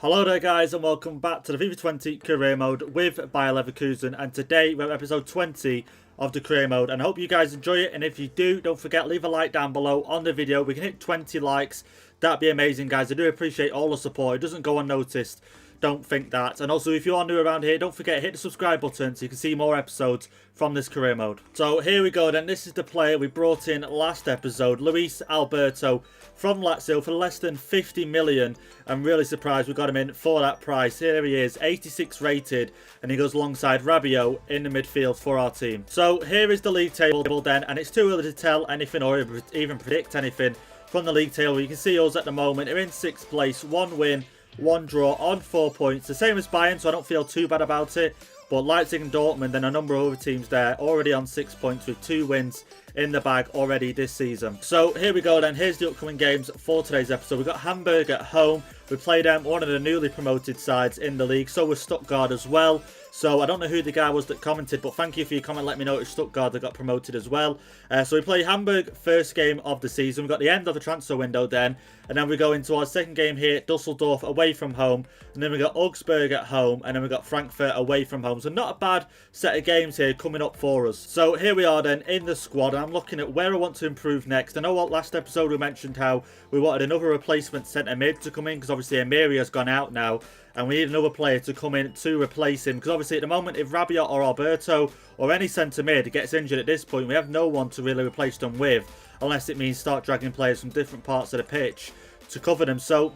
Hello there guys and welcome back to the FIFA 20 career mode with Bayer Leverkusen, and today we're at episode 20 of the career mode, and I hope you guys enjoy it. And if you do, don't forget, leave a like down below on the video. We can hit 20 likes, that'd be amazing guys. I do appreciate all the support, it doesn't go unnoticed, don't think that. And also, if you are new around here, don't forget, hit the subscribe button so you can see more episodes from this career mode. So here we go then. This is the player we brought in last episode, Luis Alberto from Lazio for less than 50 million. I'm really surprised we got him in for that price. Here he is, 86 rated, and he goes alongside Rabiot in the midfield for our team. So here is the league table then, and it's too early to tell anything or even predict anything from the league table. You can see us at the moment are in 6th place, 1 win, 1 draw on 4 points, the same as Bayern, so I don't feel too bad about it. But Leipzig and Dortmund and a number of other teams there already on 6 points with 2 wins in the bag already this season. So here we go then. Here's the upcoming games for today's episode. We've got Hamburg at home. We play them, one of the newly promoted sides in the league. So was Stuttgart as well. So I don't know who the guy was that commented, but thank you for your comment. Let me know it's Stuttgart that got promoted as well. So we play Hamburg, first game of the season. We've got the end of the transfer window then. And then we go into our second game here, Düsseldorf away from home. And then we got Augsburg at home. And then we got Frankfurt away from home. So not a bad set of games here coming up for us. So here we are then in the squad. And I'm looking at where I want to improve next. I know what last episode we mentioned how we wanted another replacement centre mid to come in, because obviously Amiri has gone out now. And we need another player to come in to replace him. Because obviously at the moment, if Rabiot or Alberto or any centre mid gets injured at this point, we have no one to really replace them with. Unless it means start dragging players from different parts of the pitch to cover them. So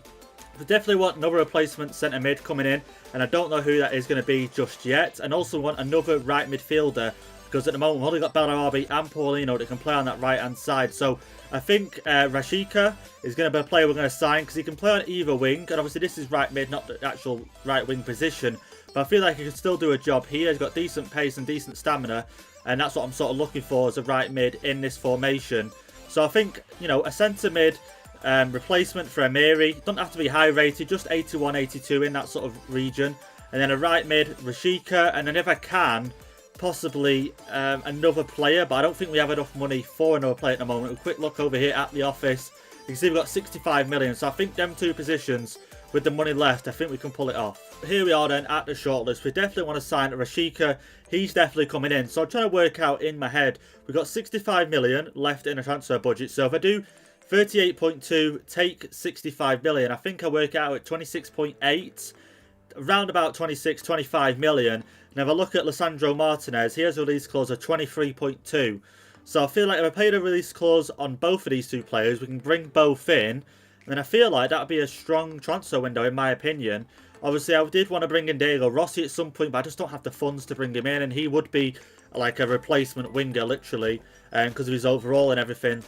we definitely want another replacement centre mid coming in. And I don't know who that is going to be just yet. And also want another right midfielder, because at the moment we've only got Bellarabi and Paulino that can play on that right hand side. So I think Rashica is going to be a player we're going to sign, because he can play on either wing. And obviously this is right mid, not the actual right wing position. But I feel like he can still do a job here. He's got decent pace and decent stamina. And that's what I'm sort of looking for as a right mid in this formation. So I think, you know, a centre mid replacement for Amiri. Doesn't have to be high rated, just 81, 82 in that sort of region. And then a right mid, Rashica. And then if I can, possibly another player, but I don't think we have enough money for another player at the moment. A quick look over here at the office, you can see we've got 65 million, so I think them two positions with the money left, I think we can pull it off. Here we are then at the shortlist. We definitely want to sign Rashica. He's definitely coming in, so I'm trying to work out in my head, we've got 65 million left in a transfer budget. So if I do 38.2 take 65 million, I think I work out at 26.8, around about 26, 25 million. Now, if I look at Lisandro Martinez, he has a release clause of 23.2. So I feel like if I paid a release clause on both of these two players, we can bring both in. And then I feel like that would be a strong transfer window, in my opinion. Obviously, I did want to bring in Diego Rossi at some point, but I just don't have the funds to bring him in. And he would be like a replacement winger, literally, because of his overall and everything.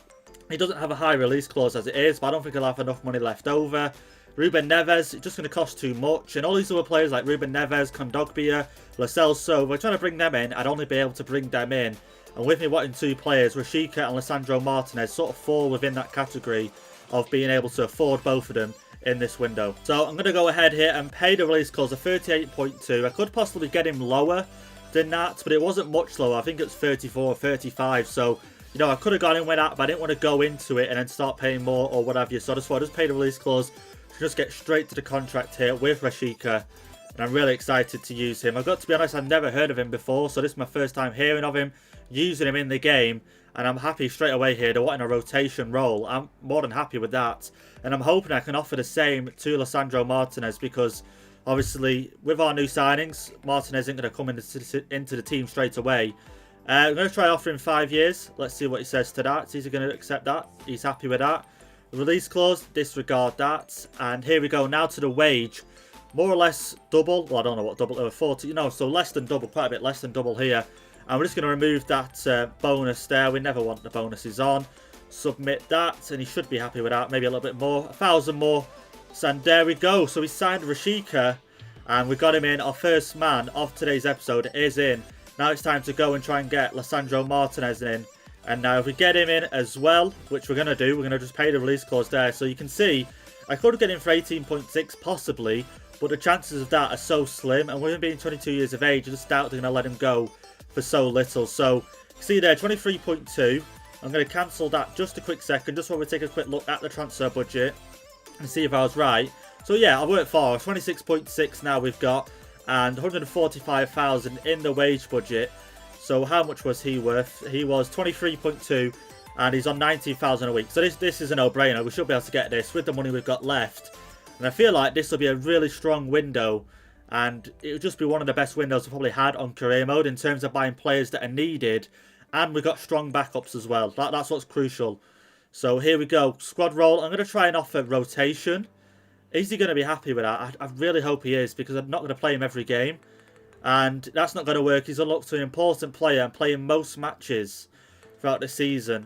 He doesn't have a high release clause as it is, but I don't think he'll have enough money left over. Ruben Neves, it's just going to cost too much. And all these other players like Ruben Neves, Kondogbia, Lo Celso, if we're trying to bring them in, I'd only be able to bring them in. And with me wanting 2 players, Rashica and Lisandro Martinez sort of fall within that category of being able to afford both of them in this window. So I'm going to go ahead here and pay the release clause of 38.2. I could possibly get him lower than that, but it wasn't much lower. I think it's 34 or 35. So, you know, I could have gone in with that, but I didn't want to go into it and then start paying more or what have you. So I just thought I'd just pay the release clause. Just get straight to the contract here with Rashica, and I'm really excited to use him. I've got to be honest, I've never heard of him before, so this is my first time hearing of him, using him in the game, and I'm happy straight away here to want in a rotation role. I'm more than happy with that, and I'm hoping I can offer the same to Lisandro Martinez, because obviously with our new signings, Martinez isn't going to come into the team straight away. I'm going to try offering 5 years. Let's see what he says to that. Is he going to accept that? He's happy with that. Release clause, disregard that. And here we go now to the wage. More or less double. Well, I don't know what double, 40, no, so less than double, quite a bit less than double here. And we're just going to remove that bonus there. We never want the bonuses on. Submit that, and he should be happy with that. Maybe a little bit more, 1,000 more. And there we go. So we signed Rashica, and we got him in. Our first man of today's episode is in. Now it's time to go and try and get Lisandro Martinez in. And now if we get him in as well, which we're going to do, we're going to just pay the release clause there. So you can see, I could get him for 18.6 possibly, but the chances of that are so slim. And with him being 22 years of age, I just doubt they're going to let him go for so little. So see there, 23.2. I'm going to cancel that just a quick second, just while we take a quick look at the transfer budget and see if I was right. So yeah, I worked for 26.6 now we've got, and 145,000 in the wage budget. So how much was he worth? He was 23.2, and he's on 19,000 a week. So this is a no-brainer. We should be able to get this with the money we've got left. And I feel like this will be a really strong window, and it would just be one of the best windows we've probably had on career mode in terms of buying players that are needed. And we've got strong backups as well. That's what's crucial. So here we go. Squad roll. I'm going to try and offer rotation. Is he going to be happy with that? I really hope he is, because I'm not going to play him every game. And that's not going to work. He's a look to an important player and playing most matches throughout the season.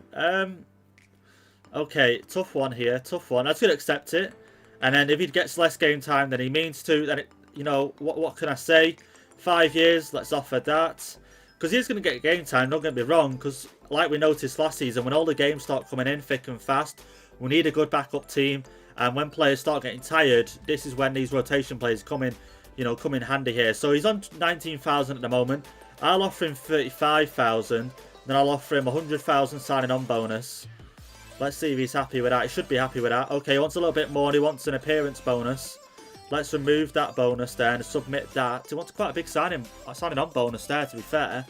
Okay, tough one here. Tough one. I'm just going to accept it. And then if he gets less game time than he means to, then, you know, what can I say? 5 years, let's offer that. Because he's going to get game time, not going to be wrong. Because like we noticed last season, when all the games start coming in thick and fast, we need a good backup team. And when players start getting tired, this is when these rotation players come in, you know, come in handy here. So he's on 19,000 at the moment. I'll offer him 35,000. Then I'll offer him 100,000 signing on bonus. Let's see if he's happy with that. He should be happy with that. Okay, he wants a little bit more and he wants an appearance bonus. Let's remove that bonus then and submit that. He wants quite a big signing on bonus there, to be fair.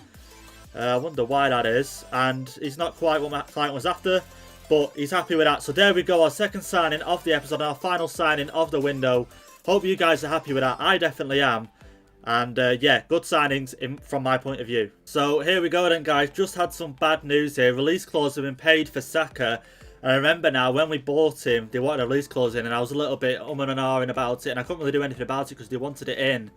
I wonder why that is. And he's not quite what my client was after, but he's happy with that. So there we go, our second signing of the episode, our final signing of the window. Hope you guys are happy with that. I definitely am. And yeah, good signings from my point of view. So here we go then, guys. Just had some bad news here. Release clause have been paid for Saka. And I remember now, when we bought him, they wanted a release clause in, and I was a little bit and ahhing about it, and I couldn't really do anything about it because they wanted it in.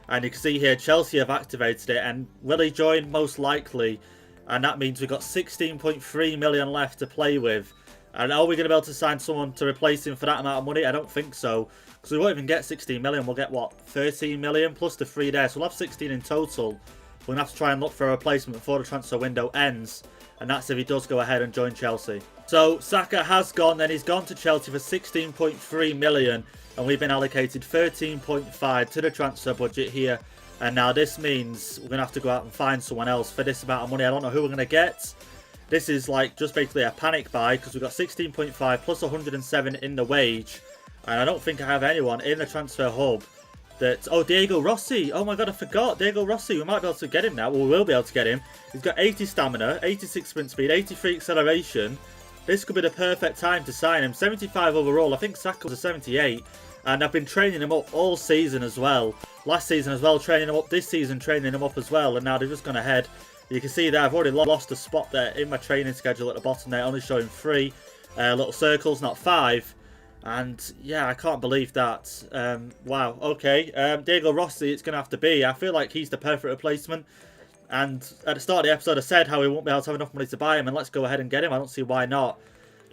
And you can see here, Chelsea have activated it, and will he join? Most likely. And that means we've got 16.3 million left to play with. And are we going to be able to sign someone to replace him for that amount of money? I don't think so. Because we won't even get 16 million. We'll get, what, 13 million plus the 3 there. So we'll have 16 in total. We're going to have to try and look for a replacement before the transfer window ends. And that's if he does go ahead and join Chelsea. So Saka has gone. Then he's gone to Chelsea for 16.3 million. And we've been allocated 13.5 to the transfer budget here. And now this means we're going to have to go out and find someone else for this amount of money. I don't know who we're going to get. This is like just basically a panic buy because we've got 16.5 plus 107 in the wage. And I don't think I have anyone in the transfer hub that... Oh, Diego Rossi. Oh my god, I forgot. Diego Rossi. We might be able to get him now. Well, we will be able to get him. He's got 80 stamina, 86 sprint speed, 83 acceleration. This could be the perfect time to sign him. 75 overall. I think Saka was a 78. And I've been training him up all season as well. Last season as well, training him up. This season, training him up as well. And now they've just gone ahead. You can see there, I've already lost a spot there in my training schedule at the bottom there. Only showing 3 little circles, not 5. And yeah, I can't believe that. Wow, okay. Diego Rossi, it's going to have to be. I feel like he's the perfect replacement. And at the start of the episode, I said how we won't be able to have enough money to buy him. And let's go ahead and get him. I don't see why not.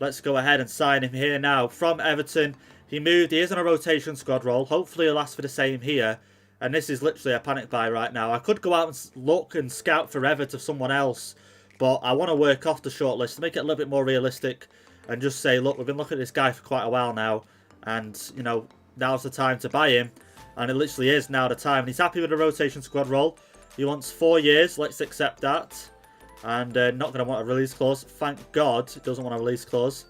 Let's go ahead and sign him here now. From Everton, he moved. He is on a rotation squad role. Hopefully he'll ask for the same here. And this is literally a panic buy right now. I could go out and look and scout for Everton to someone else. But I want to work off the shortlist to make it a little bit more realistic. And just say, look, we've been looking at this guy for quite a while now. And, you know, now's the time to buy him. And it literally is now the time. And he's happy with the rotation squad role. He wants 4 years. Let's accept that. And not going to want a release clause. Thank God he doesn't want a release clause.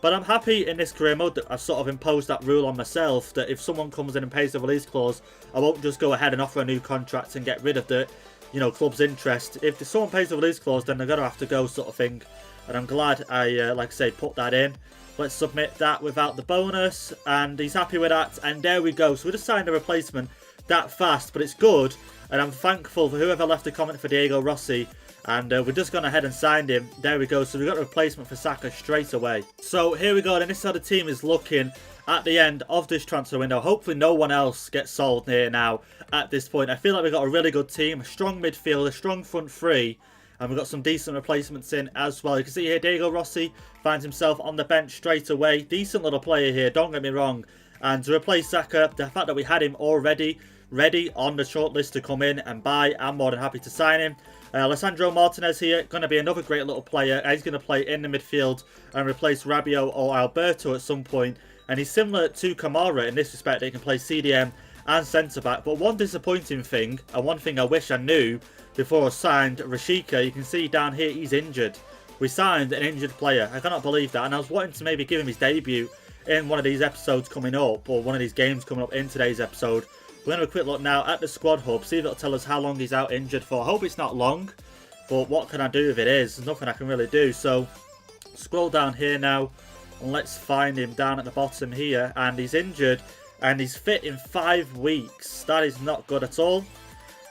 But I'm happy in this career mode that I've sort of imposed that rule on myself. That if someone comes in and pays the release clause, I won't just go ahead and offer a new contract and get rid of the, you know, club's interest. If someone pays the release clause, then they're going to have to go, sort of thing. And I'm glad I, like I say, put that in. Let's submit that without the bonus. And he's happy with that. And there we go. So we just signed a replacement that fast. But it's good. And I'm thankful for whoever left a comment for Diego Rossi. And we've just gone ahead and signed him. There we go. So we've got a replacement for Saka straight away. So here we go. And this is how the team is looking at the end of this transfer window. Hopefully no one else gets sold here now at this point. I feel like we've got a really good team. A strong midfield. A strong front three. And we've got some decent replacements in as well. You can see here, Diego Rossi finds himself on the bench straight away. Decent little player here, don't get me wrong. And to replace Saka, the fact that we had him already ready on the shortlist to come in and buy, I'm more than happy to sign him. Alessandro Martinez here, going to be another great little player. He's going to play in the midfield and replace Rabiot or Alberto at some point. And he's similar to Kamara in this respect. He can play CDM and centre-back. But one disappointing thing, and one thing I wish I knew before I signed Rashika, you can see down here he's injured. We signed an injured player. I cannot believe that. And I was wanting to maybe give him his debut in one of these episodes coming up, or one of these games coming up in today's episode. We're going to have a quick look now at the squad hub, see if it'll tell us how long he's out injured for. I hope it's not long, but what can I do if it is? There's nothing I can really do. So scroll down here now, and let's find him down at the bottom here. And he's injured, and he's fit in 5 weeks. That is not good at all.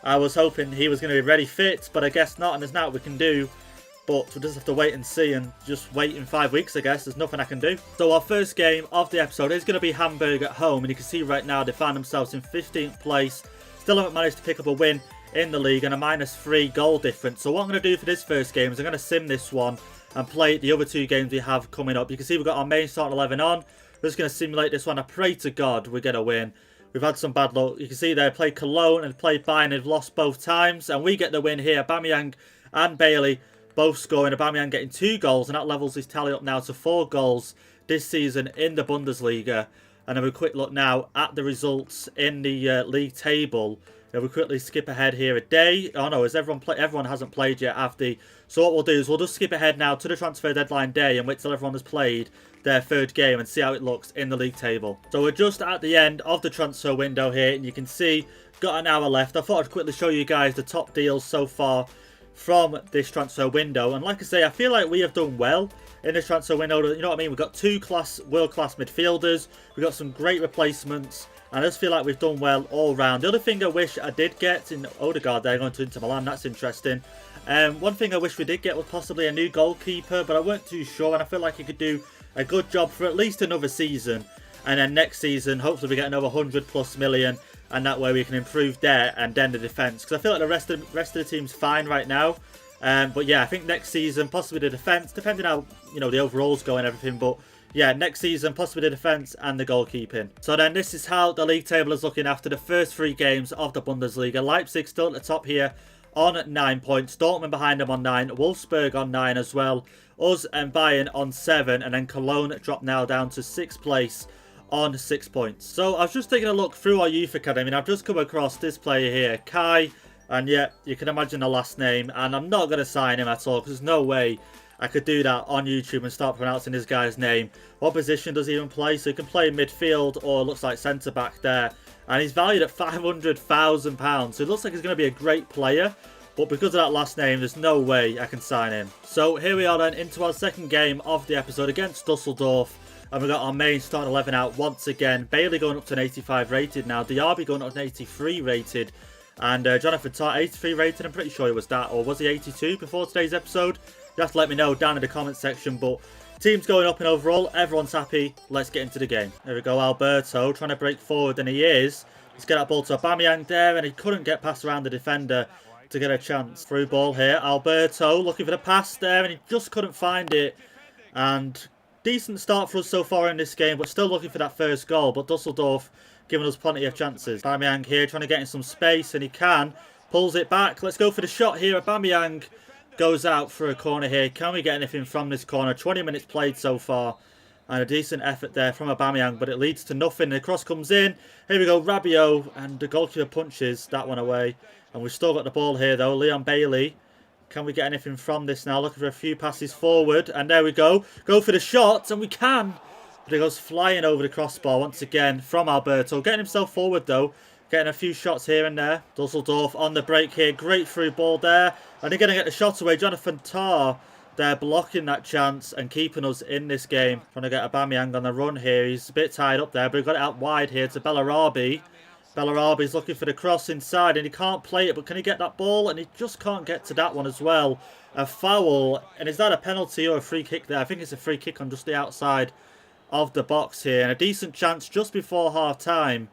I was hoping he was going to be ready fit, but I guess not, and there's nothing we can do. But we'll just have to wait and see, and just wait in 5 weeks, I guess. There's nothing I can do. So our first game of the episode is going to be Hamburg at home. And you can see right now they find themselves in 15th place. Still haven't managed to pick up a win in the league and a -3 goal difference. So what I'm going to do for this first game is I'm going to sim this one and play the other 2 games we have coming up. You can see we've got our main starting 11 on. We're just going to simulate this one. I pray to God we get a win. We've had some bad luck. You can see they played Cologne and played Bayern and have lost both times. And we get the win here. Aubameyang and Bailey both scoring. Aubameyang getting 2 goals, and that levels his tally up now to 4 goals this season in the Bundesliga. And have a quick look now at the results in the league table. We'll quickly skip ahead here a day. Oh no, has everyone hasn't played yet, have they? So what we'll do is we'll just skip ahead now to the transfer deadline day and wait till everyone has played their 3rd game and see how it looks in the league table. So we're just at the end of the transfer window here, and you can see got an hour left. I thought I'd quickly show you guys the top deals so far from this transfer window. And like I say, I feel like we have done well in this transfer window. You know what I mean? We've got 2 world-class midfielders. We've got some great replacements. And I just feel like we've done well all round. The other thing I wish I did get in Odegaard there going to Inter Milan. That's interesting. One thing I wish we did get was possibly a new goalkeeper, but I weren't too sure. And I feel like he could do a good job for at least another season. And then next season, hopefully we get another 100+ million. And that way we can improve there and then the defence. Because I feel like the rest of the team's fine right now. But yeah, I think next season, possibly the defence, depending how, you know, the overalls go and everything. But yeah, next season, possibly the defence and the goalkeeping. So then this is how the league table is looking after the first 3 games of the Bundesliga. Leipzig still at the top here on 9 points. Dortmund behind them on 9. Wolfsburg on 9 as well. Us and Bayern on 7. And then Cologne dropped now down to 6th place on 6 points. So I was just taking a look through our youth academy, and I've just come across this player here, Kai. And yeah, you can imagine the last name. And I'm not going to sign him at all, because there's no way I could do that on YouTube and start pronouncing this guy's name. What position does he even play? So he can play midfield or looks like centre-back there. And he's valued at £500,000. So it looks like he's going to be a great player. But because of that last name, there's no way I can sign him. So here we are then into our second game of the episode against Düsseldorf. And we've got our main starting 11 out once again. Bailey going up to an 85 rated now. Diaby going up to an 83 rated. And Jonathan Tart 83 rated. I'm pretty sure he was that. Or was he 82 before today's episode? You have to let me know down in the comment section. But team's going up in overall. Everyone's happy. Let's get into the game. There we go. Alberto trying to break forward. And he is. Let's get that ball to Aubameyang there. And he couldn't get past around the defender to get a chance. Through ball here. Alberto looking for the pass there. And he just couldn't find it. And decent start for us so far in this game. But still looking for that first goal. But Düsseldorf giving us plenty of chances. Aubameyang here trying to get in some space. And he can. Pulls it back. Let's go for the shot here. Aubameyang goes out for a corner here. Can we get anything from this corner? 20 minutes played so far. And a decent effort there from Aubameyang, but it leads to nothing. The cross comes in. Here we go, Rabiot, and the goalkeeper punches that one away. And we've still got the ball here, though. Leon Bailey. Can we get anything from this now? Looking for a few passes forward. And there we go. Go for the shot, and we can. But it goes flying over the crossbar once again from Alberto. Getting himself forward, though. Getting a few shots here and there. Düsseldorf on the break here. Great through ball there. And they're going to get the shot away. Jonathan Tah there blocking that chance and keeping us in this game. Trying to get Aubameyang on the run here. He's a bit tied up there, but we've got it out wide here to Bellarabi. Bellarabi's looking for the cross inside and he can't play it, but can he get that ball? And he just can't get to that one as well. A foul. And is that a penalty or a free kick there? I think it's a free kick on just the outside of the box here. And a decent chance just before half time.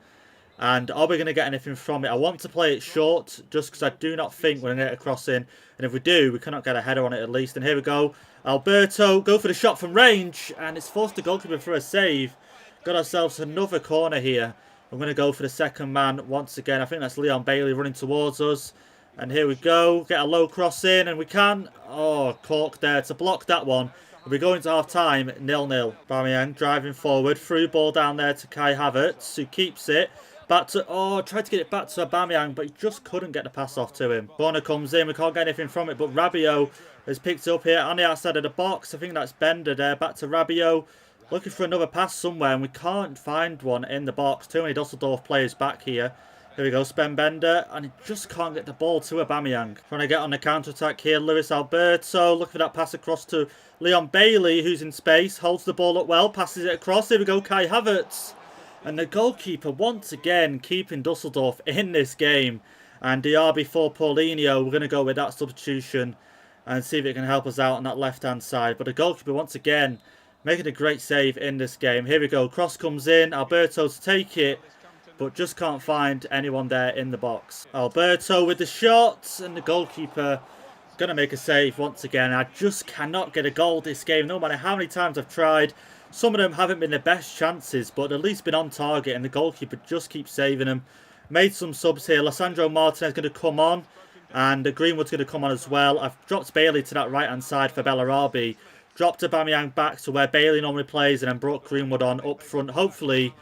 And are we going to get anything from it? I want to play it short just because I do not think we're going to get a cross in. And if we do, we cannot get a header on it at least. And here we go. Alberto, go for the shot from range. And it's forced the goalkeeper for a save. Got ourselves another corner here. I'm going to go for the second man once again. I think that's Leon Bailey running towards us. And here we go. Get a low cross in and we can. Oh, Cork there to block that one. We go into half time, 0-0. Aubameyang driving forward. Through ball down there to Kai Havertz, who keeps it. Back to, tried to get it back to Aubameyang, but he just couldn't get the pass off to him. Corner comes in, we can't get anything from it, but Rabiot has picked it up here on the outside of the box. I think that's Bender there, back to Rabiot. Looking for another pass somewhere, and we can't find one in the box. Too many Düsseldorf players back here. Here we go, Sven Bender, and he just can't get the ball to Aubameyang. Trying to get on the counter-attack here, Luis Alberto. Looking for that pass across to Leon Bailey, who's in space. Holds the ball up well, passes it across. Here we go, Kai Havertz. And the goalkeeper, once again, keeping Düsseldorf in this game. And Diaby for Paulinho. We're going to go with that substitution and see if it can help us out on that left-hand side. But the goalkeeper, once again, making a great save in this game. Here we go, cross comes in. Alberto to take it, but just can't find anyone there in the box. Alberto with the shot, and the goalkeeper going to make a save once again. I just cannot get a goal this game, no matter how many times I've tried. Some of them haven't been the best chances, but at least been on target, and the goalkeeper just keeps saving them. Made some subs here. Lissandro Martinez going to come on, and Greenwood's going to come on as well. I've dropped Bailey to that right-hand side for Bellarabi. Dropped Aubameyang back to where Bailey normally plays, and then brought Greenwood on up front. Hopefully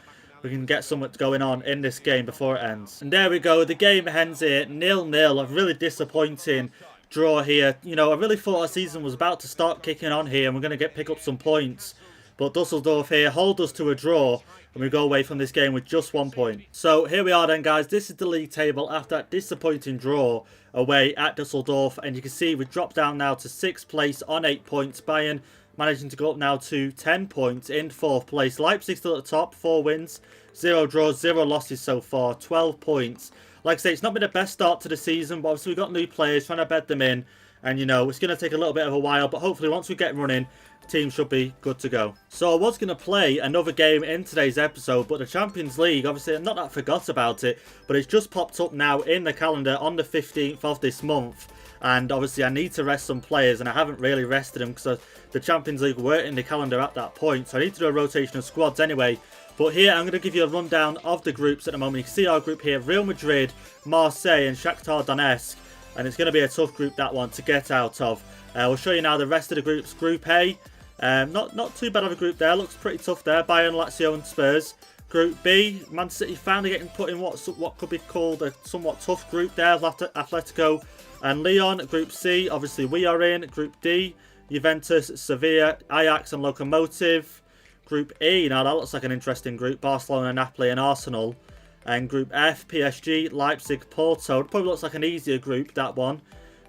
we can get something going on in this game before it ends. And there we go. The game ends here 0-0. A really disappointing draw here. You know, I really thought our season was about to start kicking on here and we're going to pick up some points. But Düsseldorf here hold us to a draw and we go away from this game with just 1 point. So here we are then, guys. This is the league table after that disappointing draw away at Düsseldorf. And you can see we dropped down now to 6th place on 8 points. Bayern managing to go up now to 10 points in 4th place. Leipzig still at the top, 4 wins, 0 draws, 0 losses so far, 12 points. Like I say, it's not been the best start to the season, but obviously we've got new players, trying to bed them in. And, you know, it's going to take a little bit of a while, but hopefully once we get running, the team should be good to go. So I was going to play another game in today's episode, but the Champions League, obviously, I'm not that I forgot about it, but it's just popped up now in the calendar on the 15th of this month. And obviously I need to rest some players, and I haven't really rested them because the Champions League weren't in the calendar at that point. So I need to do a rotation of squads anyway. But here I'm going to give you a rundown of the groups at the moment. You can see our group here, Real Madrid, Marseille and Shakhtar Donetsk. And it's going to be a tough group, that one, to get out of. We'll show you now the rest of the groups. Group A, not too bad of a group there. Looks pretty tough there. Bayern, Lazio and Spurs. Group B, Man City finally getting put in what could be called a somewhat tough group there. Atletico and Lyon. Group C, obviously we are in. Group D, Juventus, Sevilla, Ajax and Lokomotiv. Group E, now that looks like an interesting group. Barcelona, Napoli and Arsenal. And Group F, PSG, Leipzig, Porto. It probably looks like an easier group, that one.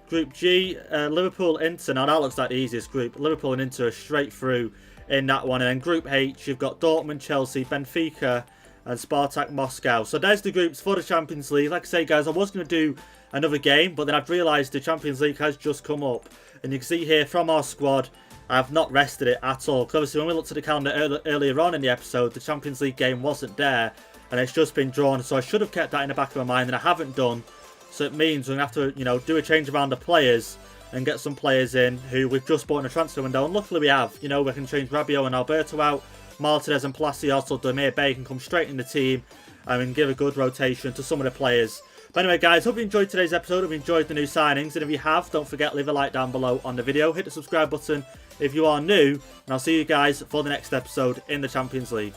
Group G, Liverpool, Inter. Now that looks like the easiest group. Liverpool and Inter are straight through in that one. And then Group H, you've got Dortmund, Chelsea, Benfica and Spartak Moscow. So there's the groups for the Champions League. Like I say, guys, I was going to do another game, but then I've realised the Champions League has just come up. And you can see here from our squad, I've not rested it at all. Because obviously when we looked at the calendar earlier on in the episode, the Champions League game wasn't there. And it's just been drawn. So I should have kept that in the back of my mind, and I haven't done. So it means we're going to have to, you know, do a change around the players and get some players in who we've just bought in a transfer window. And luckily we have. You know, we can change Rabiot and Alberto out. Martinez and Palacios or Demir Bay can come straight in the team and give a good rotation to some of the players. But anyway, guys, hope you enjoyed today's episode. Hope you enjoyed the new signings. And if you have, don't forget, leave a like down below on the video. Hit the subscribe button if you are new. And I'll see you guys for the next episode in the Champions League.